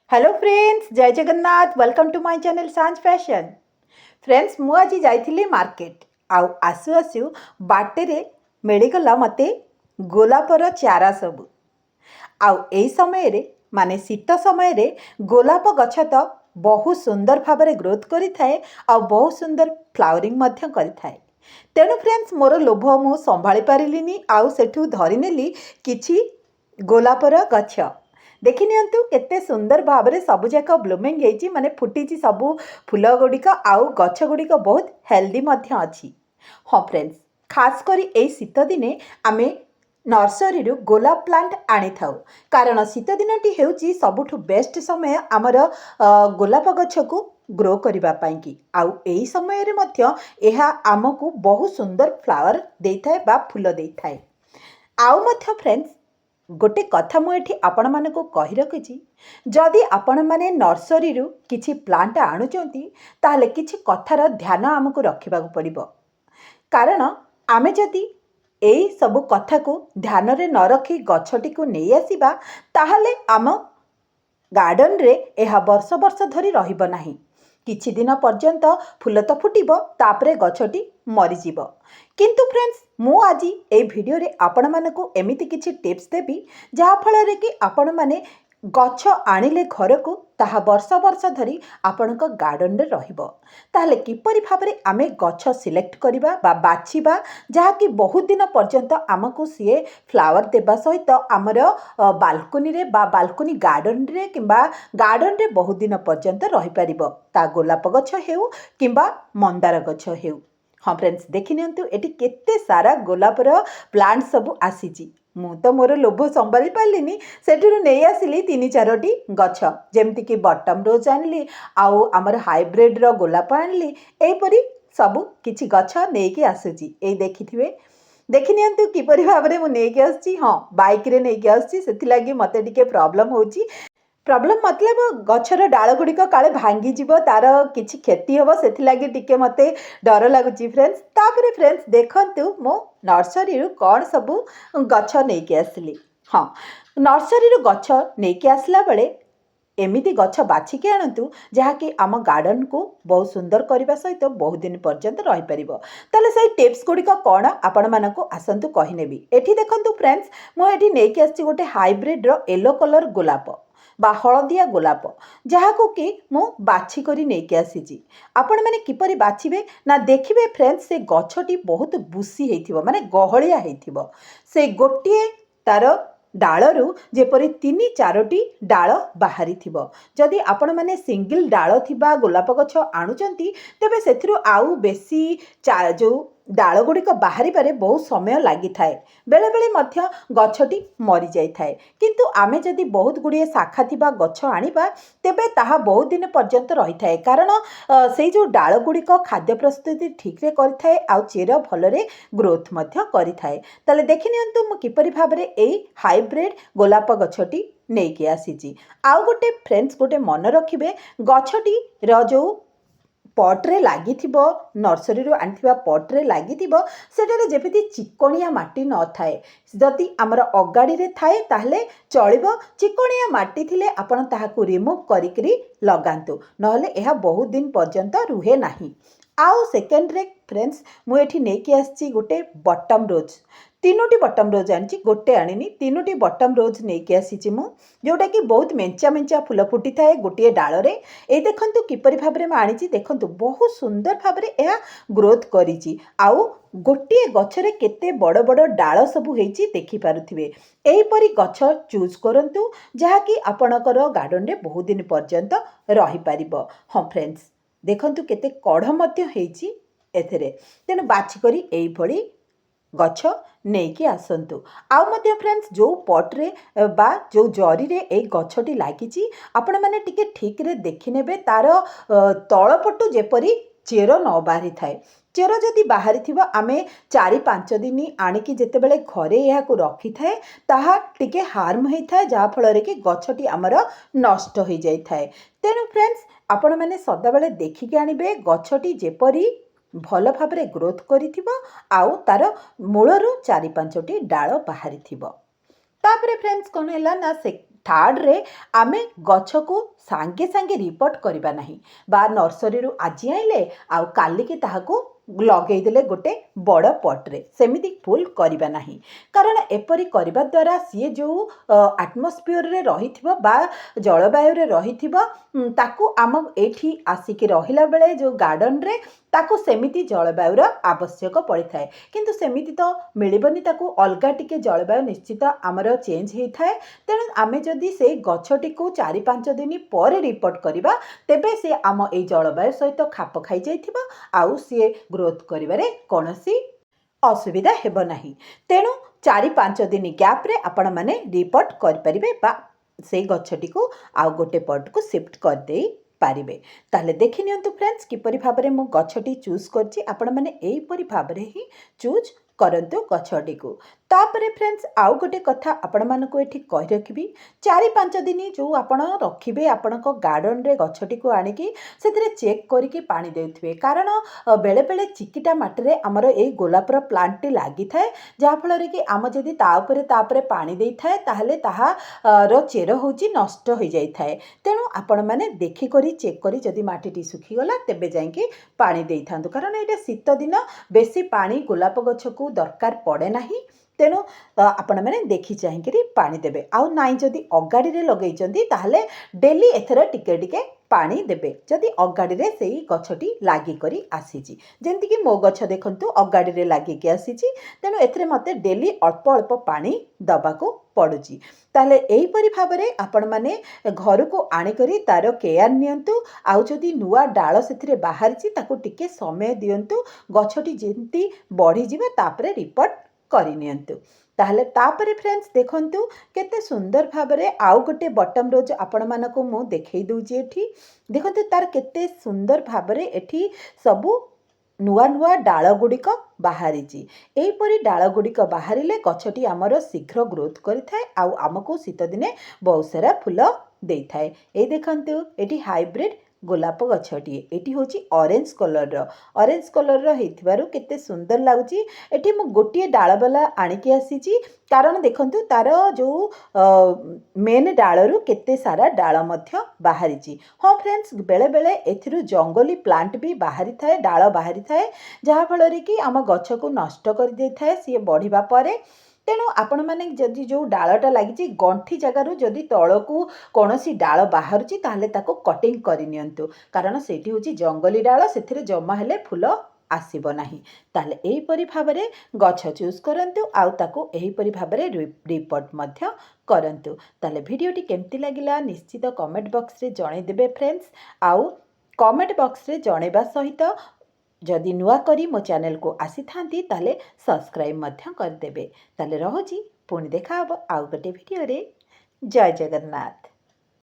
Hello friends, जय Jagannath. Welcome to my channel Sanjh fashion. Friends, मु आज जाइथिली मार्केट आसु आसु बाटे मिलगला मते गोलापर चारा सबू समय रे माने शीत समय रे गोलाप गछ तो बहुत सुंदर भाव ग्रोथ करि थाए बहुत सुंदर फ्लावरिंग मध्य करि थाए। तेणु फ्रेंड्स, मोर लोभ मु संभाली पारिलिनी आउ सेठू धरि नेली किछि गोलापर गछ। देखि नियंतु केते सुंदर भाव में सबुजाक ब्लूमिंग होती माने फुटी सबू फूल गुड़िक आउ गछ गुड़िक बहुत हेल्दी मध्य अछि। हाँ फ्रेंड्स, खास करी ए शीत दिने आमे नर्सरी गोलाप प्लांट आनी थाउ कारण शीत दिनटी हेउची सबुठु बेस्ट समय आमर गोलाप गछ को ग्रो करिबा पाई की आउ एई समय रे मध्य एहा आमको बहुत सुंदर फ्लावर देइथाय बा फूल देइथाय। आउ मध्य फ्रेंड्स, गोटे कथा मुझे आपण मानक कही रखी, जदि आपण मैंने नर्सरी किछि प्लांट आणुचंती ताहले किछि कथार ध्यान आमको रखा पड़िबो। कारण आमे जदि एई सबु कथा को ध्यान रे न रखी गछटी को नहीं आसीबा ताहले आम गार्डन रे एहा वर्ष वर्ष धरी रहिबो नाही। किछि दिन पर्यंत फूल तो फुटिबो तापरे गछटी मरीजिबो। किंतु फ्रेंड्स, मु आज ए वीडियो रे आपण मानकु एमिति किछि टिप्स देबी जहा फल कि आपण माने गछ आनिले घर को ताहा वर्ष वर्ष धरी आपणक गार्डन रे रहिबो। ताहले किपरि भाबरे आमे गछ सिलेक्ट करिबा बा बाछिबा जहा कि बहुत दिन पर्यंत आमको सीए फ्लावर देबा सहित आमर बालकोनी रे बा बालकोनी गार्डन रे किंबा गार्डन रे बहुत दिन पर्यंत रहि परिबो। ता गोलाप गछ हेउ किंबा मंदार गछ हेउ। हाँ फ्रेंड्स, देखि नियंतु एटी केते सारा गोलापर प्लांट सबू आसीची। मु तो मोर लोभ संभाली पारिलिनी, सेठुरु नहीं आसिली 3-4टी गछ जेमती कि बटम रोज आनली आउ आमर हाइब्रिड रो गोलाप आनली। एपरी सबू किछि गछ नेकी आसुची। ए देखिथिबे, देखि नियंतु किपरि भाबरे मु नेकी आसची। हाँ, बाइक रे नेकी आसची, सेथिलागी मते टिके प्रॉब्लम होची। प्रॉब्लम मतलब गछर डाल गुड़िक काले भांगी जीव, तार किछि क्षति हम से टिके मते डर लगुच फ्रेंड्स। तापरे फ्रेंड्स देखंतु मो नर्सरी कौन सबू गछ नेकी आसली। हाँ, नर्सरी गछ नेकी आसला बेले एमिति गछ बाछिकी आणतु जहाँकि आम गार्डन को बहुत सुंदर करने सहित बहुत दिन पर्यंत रही पारिबो। ताले सही टिप्स गुड़िक कौन आपण मानकु आसंतु कहिनेबी। एठी देखंतु फ्रेंड्स, मो एठी नेकी आसची गोटे हाइब्रिड रो येलो कलर गोलाप बा हलदिया गोलाप जहाँ कि मु बाछि करी नेकी आसीची। आपण माने किपरि बाछिबे ना देखिबे फ्रेंड्स, से गछटी बहुत बुसी हेइथिबो माने गहलिया हेइथिबो। से गोटिए तार डालरू जेपरी 3-4टी डाल बाहरी थिबो। जदि आपण माने सिंगल डाल थिबा गोलाप गछ आणुचंती तेबे सेथिरु आउ बेसी जो डाल गुड़िक बाहरी पारे बहुत समय लगी थाए, बेले बेले मध्य गछटी मरी जाई थाए। किंतु आमे जदि बहुत गुड़िए शाखा थिबा गछ आनिबा तेबे ताहा बहुत दिन पर्यंत रही थाए कारण से जो डाल गुड़िक खाद्य प्रस्तुति ठीक रे करि थाए आउ चेर भलरे ग्रोथ मध्य करि थाए। ताले देखि नियंतु मु किपरि भाबरे एई हाइब्रिड गोलाप गछटी नेकी आसीची। आउ गोटे फ्रेंड्स, गोटे मन रखिबे गछटी रो जो पट्रे लगी नर्सरी आनी पट्रे लगी सेटारे जेमिति चिकणिया माटी न थाए। जदि आमर अगाड़ी रे थाए ताहले चलिबो, चिकणिया माटी थिले आपण ताहाकु रिमूव करिकरी लगांतु, नहले एहा बहुत दिन पर्यंत रुहे नाही। आउ सेकेंड रे फ्रेंड्स, मु एठी नेकी आसची गोटे बटम रोज, 3टी बटम रोज आनी, गोटे आनी 3टी बटम रोज नेकी आसीची मु, जोटा कि बहुत मेंचा मेंचा फूल फुटी थाए गोटे डाल रे। ए देखंतु किपरि भाबरे म आनीची, देखंतु बहुत सुंदर भाबरे एहा ग्रोथ करिची आउ गोटे गछरे केते बड़ बड़ डाल सबु हेची देखि पारुथिबे। एही परी गछ चूज करंतु जहा कि आपणकर गार्डन रे बहुत दिन पर्यंत रही पारिबो। हाँ फ्रेंड्स, देखंतु केते कढ़ मध्य हेची एथरे, तेनु बाछि करी एई भली गछ नेकी आसंतु। आउ मध्य फ्रेंड्स, जो पट्रे बा जो जरी रे ए गछटी लागिची आपण माने टिके ठीक रे देखि नेबे तार तळपटु जेपरी चेर न बाहरी थाए। चेर जदि बाहरी थिबा आमे 4-5 दिन आनिकी जेतेबेले घरे याकु रखी थाए ताहा टिके हार्म हेइ थाए जहा फल रे कि गछटी आमर नष्ट हो जाई थाए। तेनु फ्रेंड्स, आपण माने सदा बेले देखिके आनिबे गछटी जेपरी भल भाबरे ग्रोथ करिथिबो आउ तार मूलरू 4-5टी डाल बाहरी थिबो। तापरे फ्रेंड्स कोन हैला ना से ଥାର୍ଡ଼ରେ ଆମେ ଗଛକୁ ସାଙ୍ଗେ ସାଙ୍ଗେ ରିପୋର୍ଟ କରିବା ନାହିଁ ବା ନର୍ସରୀରୁ ଆଜି ଆଣିଲେ ଆଉ କାଲିକି ତାହାକୁ ଲଗେଇଦେଲେ ଗୋଟେ ବଡ଼ ପଟ୍ରେ ସେମିତି ଫୁଲ୍ କରିବା ନାହିଁ। କାରଣ ଏପରି କରିବା ଦ୍ୱାରା ସିଏ ଯେଉଁ ଆଟମସ୍ଫିୟରରେ ରହିଥିବ ବା ଜଳବାୟୁରେ ରହିଥିବ ତାକୁ ଆମ ଏଇଠି ଆସିକି ରହିଲା ବେଳେ ଯେଉଁ ଗାର୍ଡ଼ନରେ ତାକୁ ସେମିତି ଜଳବାୟୁର ଆବଶ୍ୟକ ପଡ଼ିଥାଏ। କିନ୍ତୁ ସେମିତି ତ ମିଳିବନି, ତାକୁ ଅଲଗା ଟିକେ ଜଳବାୟୁ ନିଶ୍ଚିତ ଆମର ଚେଞ୍ଜ ହେଇଥାଏ। ତେଣୁ ଆମେ ଯଦି ସେଇ ଗଛଟିକୁ 4-5 ଦିନ ପରେ ରିପୋର୍ଟ କରିବା ତେବେ ସେ ଆମ ଏଇ ଜଳବାୟୁ ସହିତ ଖାପ ଖାଇଯାଇଥିବ ଆଉ ସିଏ ଗ୍ରୋଥ୍ କରିବାରେ କୌଣସି ଅସୁବିଧା ହେବ ନାହିଁ। ତେଣୁ 4-5 ଦିନ ଗ୍ୟାପ୍ରେ ଆପଣମାନେ ରିପୋର୍ଟ କରିପାରିବେ ବା ସେଇ ଗଛଟିକୁ ଆଉ ଗୋଟେ ପଟ୍କୁ ସିଫ୍ଟ କରିଦେଇ ପାରିବେ। ତାହେଲେ ଦେଖି ନିଅନ୍ତୁ ଫ୍ରେଣ୍ଡସ୍ କିପରି ଭାବରେ ମୁଁ ଗଛଟି ଚୁଜ୍ କରିଛି। ଆପଣମାନେ ଏହିପରି ଭାବରେ ହିଁ ଚୁଜ୍ କରନ୍ତୁ ଗଛଟିକୁ। ତାପରେ ଫ୍ରେଣ୍ଡସ୍ ଆଉ ଗୋଟେ କଥା ଆପଣମାନଙ୍କୁ ଏଠି କହି ରଖିବି, 4-5 ଦିନ ଯେଉଁ ଆପଣ ରଖିବେ ଆପଣଙ୍କ ଗାର୍ଡ଼ନରେ ଗଛଟିକୁ ଆଣିକି ସେଥିରେ ଚେକ୍ କରିକି ପାଣି ଦେଉଥିବେ। କାରଣ ବେଳେବେଳେ ଚିକିଟା ମାଟିରେ ଆମର ଏଇ ଗୋଲାପର ପ୍ଲାଣ୍ଟଟି ଲାଗିଥାଏ, ଯାହାଫଳରେ କି ଆମେ ଯଦି ତାପରେ ପାଣି ଦେଇଥାଏ ତାହେଲେ ତାହାର ଚେର ହେଉଛି ନଷ୍ଟ ହୋଇଯାଇଥାଏ। ତେଣୁ ଆପଣମାନେ ଦେଖିକରି ଚେକ୍ କରି ଯଦି ମାଟିଟି ଶୁଖିଗଲା ତେବେ ଯାଇକି ପାଣି ଦେଇଥାନ୍ତୁ। କାରଣ ଏଇଟା ଶୀତ ଦିନ, ବେଶୀ ପାଣି ଗୋଲାପ ଗଛକୁ ଦରକାର ପଡ଼େ ନାହିଁ। ତେଣୁ ଆପଣମାନେ ଦେଖି ଚାହିଁକରି ପାଣି ଦେବେ। ଆଉ ନାଇଁ ଯଦି ଅଗାଡ଼ିରେ ଲଗେଇଛନ୍ତି ତାହେଲେ ଡେଲି ଏଥର ଟିକେ ଟିକେ ପାଣି ଦେବେ ଯଦି ଅଗାଡ଼ିରେ ସେଇ ଗଛଟି ଲାଗିକରି ଆସିଛି। ଯେମିତିକି ମୋ ଗଛ ଦେଖନ୍ତୁ ଅଗାଡ଼ିରେ ଲାଗିକି ଆସିଛି, ତେଣୁ ଏଥିରେ ମୋତେ ଡେଲି ଅଳ୍ପ ଅଳ୍ପ ପାଣି ଦେବାକୁ ପଡ଼ୁଛି। ତାହେଲେ ଏହିପରି ଭାବରେ ଆପଣମାନେ ଘରକୁ ଆଣିକରି ତା'ର କେୟାର ନିଅନ୍ତୁ। ଆଉ ଯଦି ନୂଆ ଡାଳ ସେଥିରେ ବାହାରିଛି ତାକୁ ଟିକେ ସମୟ ଦିଅନ୍ତୁ, ଗଛଟି ଯେମିତି ବଢ଼ିଯିବ ତାପରେ ରିପୋର୍ଟ କରିନିଅନ୍ତୁ। ତାହେଲେ ତାପରେ ଫ୍ରେଣ୍ଡସ୍ ଦେଖନ୍ତୁ କେତେ ସୁନ୍ଦର ଭାବରେ ଆଉ ଗୋଟେ ବଟମ୍ ରୋଜ୍ ଆପଣମାନଙ୍କୁ ମୁଁ ଦେଖେଇ ଦେଉଛି। ଏଠି ଦେଖନ୍ତୁ ତାର କେତେ ସୁନ୍ଦର ଭାବରେ ଏଠି ସବୁ ନୂଆ ନୂଆ ଡାଳ ଗୁଡ଼ିକ ବାହାରିଛି। ଏହିପରି ଡାଳ ଗୁଡ଼ିକ ବାହାରିଲେ ଗଛଟି ଆମର ଶୀଘ୍ର ଗ୍ରୋଥ୍ କରିଥାଏ ଆଉ ଆମକୁ ଶୀତଦିନେ ବହୁତ ସାରା ଫୁଲ ଦେଇଥାଏ। ଏଇ ଦେଖନ୍ତୁ ଏଠି ହାଇବ୍ରିଡ୍ ଗୋଲାପ ଗଛଟିଏ, ଏଠି ହେଉଛି ଅରେଞ୍ଜ କଲର୍ର ହେଇଥିବାରୁ କେତେ ସୁନ୍ଦର ଲାଗୁଛି। ଏଠି ମୁଁ ଗୋଟିଏ ଡାଳବାଲା ଆଣିକି ଆସିଛି, କାରଣ ଦେଖନ୍ତୁ ତାର ଯେଉଁ ମେନ୍ ଡାଳରୁ କେତେ ସାରା ଡାଳ ମଧ୍ୟ ବାହାରିଛି। ହଁ ଫ୍ରେଣ୍ଡସ୍, ବେଳେବେଳେ ଏଥିରୁ ଜଙ୍ଗଲୀ ପ୍ଲାଣ୍ଟ ବି ବାହାରିଥାଏ, ଡାଳ ବାହାରିଥାଏ, ଯାହାଫଳରେ କି ଆମ ଗଛକୁ ନଷ୍ଟ କରିଦେଇଥାଏ ସିଏ ବଢ଼ିବା ପରେ। ତେଣୁ ଆପଣମାନେ ଯଦି ଯେଉଁ ଡାଳଟା ଲାଗିଛି ଗଣ୍ଠି ଜାଗାରୁ ଯଦି ତଳକୁ କୌଣସି ଡାଳ ବାହାରୁଛି ତାହେଲେ ତାକୁ କଟିଂ କରିନିଅନ୍ତୁ, କାରଣ ସେଇଠି ହେଉଛି ଜଙ୍ଗଲୀ ଡାଳ, ସେଥିରେ ଜମା ହେଲେ ଫୁଲ ଆସିବ ନାହିଁ। ତାହେଲେ ଏହିପରି ଭାବରେ ଗଛ ଚୁଜ୍ କରନ୍ତୁ ଆଉ ତାକୁ ଏହିପରି ଭାବରେ ରିପୋର୍ଟ ମଧ୍ୟ କରନ୍ତୁ। ତାହେଲେ ଭିଡ଼ିଓଟି କେମିତି ଲାଗିଲା ନିଶ୍ଚିତ କମେଣ୍ଟ ବକ୍ସରେ ଜଣାଇଦେବେ ଫ୍ରେଣ୍ଡସ୍। ଆଉ କମେଣ୍ଟ ବକ୍ସରେ ଜଣାଇବା ସହିତ ଯଦି ନୂଆ କରି ମୋ ଚ୍ୟାନେଲକୁ ଆସିଥାନ୍ତି ତାହେଲେ ସବସ୍କ୍ରାଇବ୍ ମଧ୍ୟ କରିଦେବେ। ତାହେଲେ ରହୁଛି, ପୁଣି ଦେଖା ହେବ ଆଉ ଗୋଟେ ଭିଡ଼ିଓରେ। ଜୟ ଜଗନ୍ନାଥ।